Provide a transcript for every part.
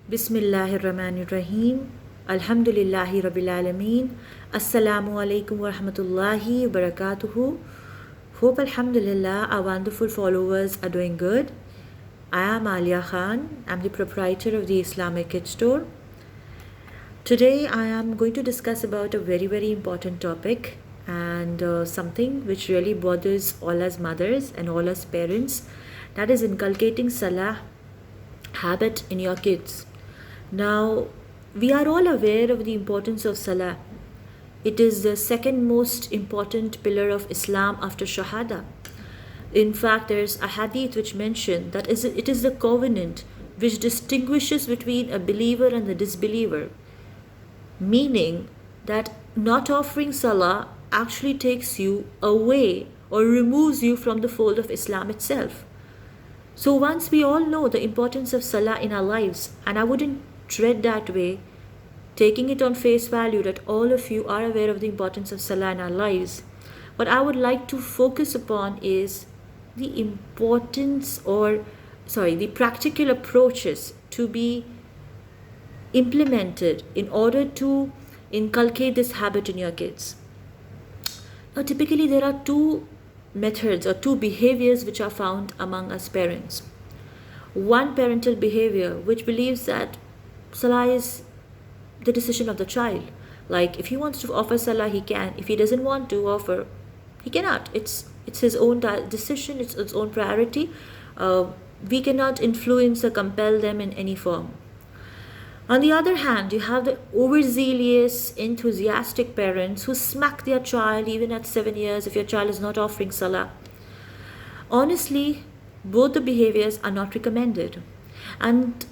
Bismillahirrahmanirrahim. Alhamdulillahi Rabbil Alameen. Assalamu alaikum wa rahmatullahi wa barakatuhu. Hope Alhamdulillah our wonderful followers are doing good. I am Alia Khan. I'm the proprietor of the Islamic Kid Store. Today I am going to discuss about a very important topic and something which really bothers all us mothers and all us parents. That is inculcating Salaah habit in your kids. Now, we are all aware of the importance of Salah. It is the second most important pillar of Islam after Shahada. In fact, there's a hadith which mentioned that it is the covenant which distinguishes between a believer and the disbeliever, meaning that not offering Salah actually takes you away or removes you from the fold of Islam itself. So once we all know the importance of Salah in our lives, and I wouldn't tread that way, taking it on face value that all of you are aware of the importance of Salah in our lives, what I would like to focus upon is the the practical approaches to be implemented in order to inculcate this habit in your kids. Now, typically there are two methods or two behaviors which are found among us parents. One parental behavior which believes that Salah is the decision of the child. Like if he wants to offer Salah, he can. If he doesn't want to offer, he cannot. It's his own decision. It's its own priority. We cannot influence or compel them in any form. On the other hand, you have the overzealous, enthusiastic parents who smack their child even at 7 years if your child is not offering Salah. Honestly, both the behaviors are not recommended. And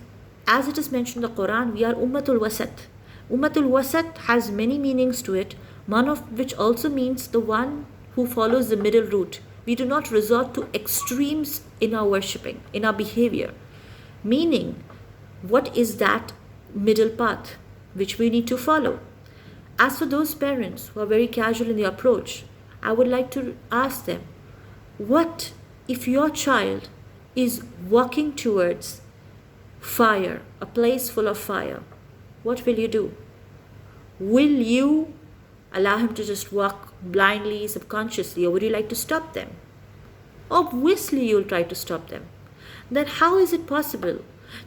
as it is mentioned in the Quran, we are Ummatul Wasat. Ummatul Wasat has many meanings to it, one of which also means the one who follows the middle route. We do not resort to extremes in our worshipping, in our behavior. Meaning, what is that middle path which we need to follow? As for those parents who are very casual in their approach, I would like to ask them, what if your child is walking towards fire, a place full of fire? What will you do? Will you allow him to just walk blindly, subconsciously, or would you like to stop them? Obviously, you'll try to stop them. Then how is it possible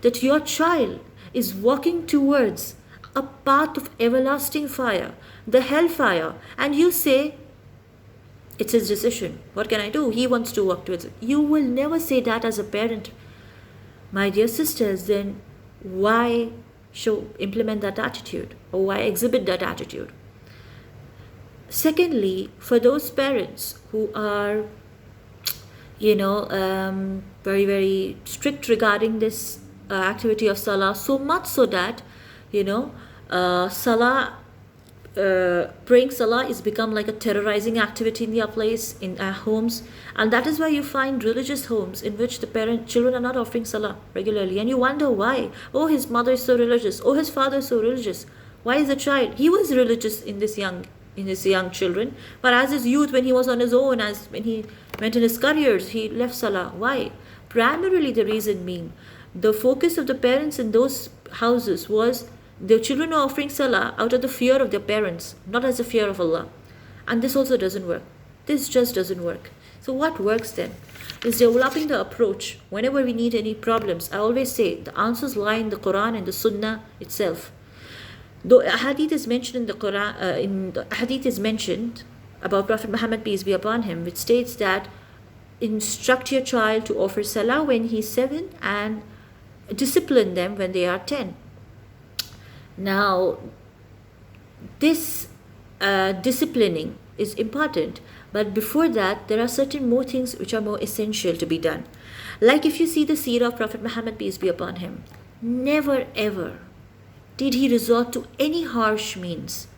that your child is walking towards a path of everlasting fire, the hellfire, and you say, it's his decision. What can I do? He wants to walk towards it. You will never say that as a parent. My dear sisters, then why implement that attitude, or why exhibit that attitude? Secondly, for those parents who are, very strict regarding this activity of Salah, so much so that, Salah, praying Salah is become like a terrorizing activity in their place, in our homes. And that is why you find religious homes in which the children are not offering Salah regularly. And you wonder why. Oh, his mother is so religious. Oh, his father is so religious. Why is the child? He was religious in his young children. But as his youth, when he was on his own, when he went in his careers, he left Salah. Why? Primarily the reason being, the focus of the parents in those houses was the children are offering Salah out of the fear of their parents, not as a fear of Allah. And this also doesn't work. This just doesn't work. So what works then is developing the approach. Whenever we need any problems, I always say the answers lie in the Quran and the Sunnah itself. Though a hadith is mentioned in the Quran, hadith is mentioned about Prophet Muhammad, peace be upon him, which states that instruct your child to offer Salah when he's 7 and discipline them when they are 10. Now, this disciplining is important, but before that, there are certain more things which are more essential to be done. Like if you see the seerah of Prophet Muhammad, peace be upon him, never ever did he resort to any harsh means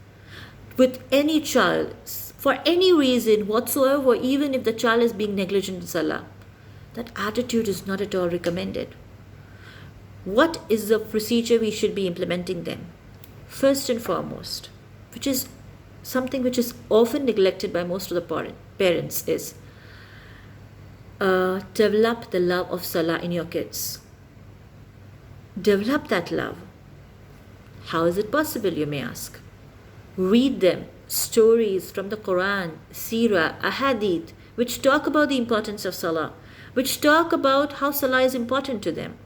with any child for any reason whatsoever, even if the child is being negligent in Salah. That attitude is not at all recommended. What is the procedure we should be implementing then? First and foremost, which is something which is often neglected by most of the parents, is develop the love of Salah in your kids. Develop that love. How is it possible, you may ask? Read them stories from the Quran, Seerah, Ahadith, which talk about the importance of Salah, which talk about how Salah is important to them.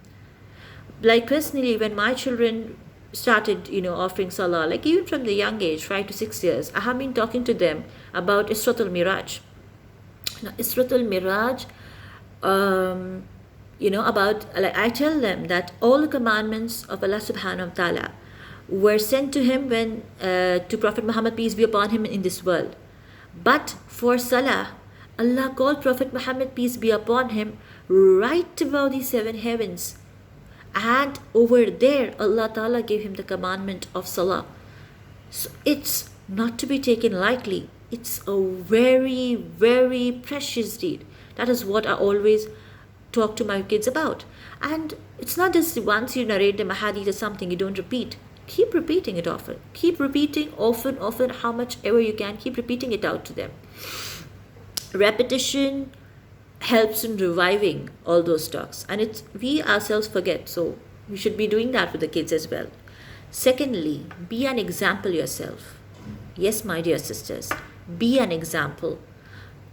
Like personally, when my children started, offering Salah, like even from the young age, 5 to 6 years, I have been talking to them about Isratul Miraj. Now, Isratul Miraj, about, like I tell them that all the commandments of Allah subhanahu wa ta'ala were sent to him to Prophet Muhammad, peace be upon him, in this world. But for Salah, Allah called Prophet Muhammad, peace be upon him, right above the seven heavens. And over there, Allah Ta'ala gave him the commandment of Salah. So it's not to be taken lightly. It's a very, very precious deed. That is what I always talk to my kids about. And it's not just once you narrate them a hadith or something, you don't repeat. Keep repeating it often. Keep repeating often, how much ever you can. Keep repeating it out to them. Repetition helps in reviving all those talks, and we ourselves forget, so we should be doing that with the kids as well. Secondly, be an example yourself. Yes, my dear sisters, be an example.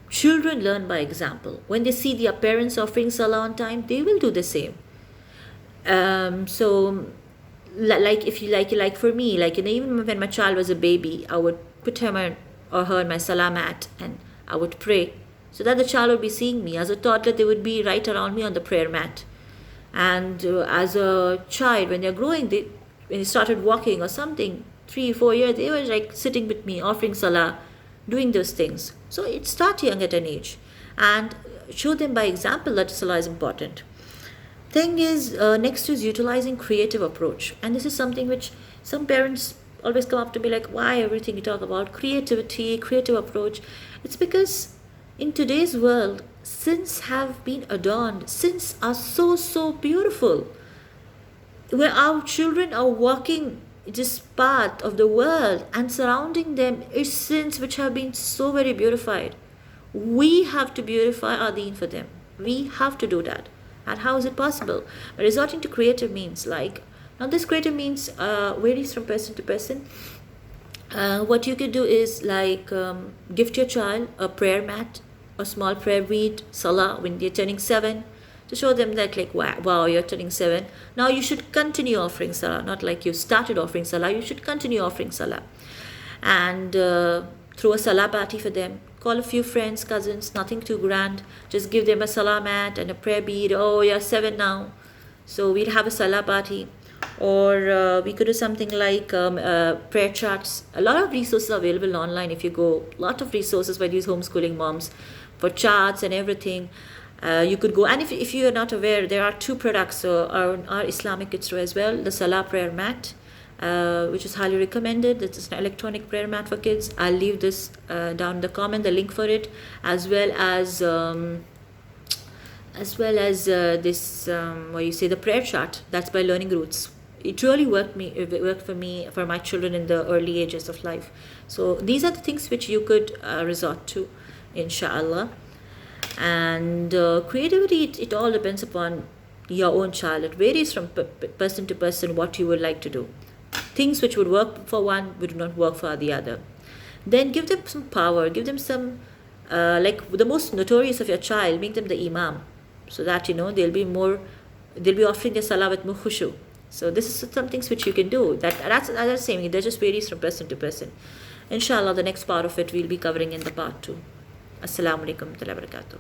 Children learn by example. When they see their parents offering Salah on time, they will do the same. Like if you like for me, even when my child was a baby, I would put him or her on my Salah mat and I would pray, so that the child would be seeing me. As a toddler, they would be right around me on the prayer mat. And as a child, when they're growing, when they started walking or something, 3-4 years, they were like sitting with me, offering Salah, doing those things. So it starts young at an age. And show them by example that Salah is important. Thing is, next is utilizing creative approach. And this is something which some parents always come up to me like, why everything you talk about creativity, creative approach? It's because in today's world, sins have been adorned. Sins are so beautiful. Where our children are walking this path of the world and surrounding them is sins which have been so very beautified. We have to beautify our deen for them. We have to do that. And how is it possible? Resorting to creative means. Now this creative means varies from person to person. What you could do is gift your child a prayer mat, a small prayer bead, Salah, when they're turning 7, to show them that wow, you're turning 7. Now you should continue offering Salah, not like you started offering Salah, you should continue offering Salah. And throw a Salah party for them. Call a few friends, cousins, nothing too grand. Just give them a Salah mat and a prayer bead. Oh, you're 7 now, so we'll have a Salah party. Or we could do something like prayer charts. A lot of resources are available online if you go. A lot of resources by these homeschooling moms for charts and everything. You could go, and if you are not aware, there are 2 products our Islamic Kids as well. The Salah prayer mat, which is highly recommended. It's an electronic prayer mat for kids. I'll leave this down in the comment, the link for it, as well as this the prayer chart. That's by Learning Roots. It really worked for me, for my children in the early ages of life. So these are the things which you could resort to, inshallah. And creativity, it all depends upon your own child. It varies from person to person what you would like to do. Things which would work for one would not work for the other. Then give them some power, give them some, the most notorious of your child, make them the imam, so that they'll be offering their Salah with more khushu. So this is some things which you can do. That's the same. That just varies from person to person. Inshallah, the next part of it we'll be covering in the part 2. Assalamu alaikum wa rahmatullahi wa barakatuh.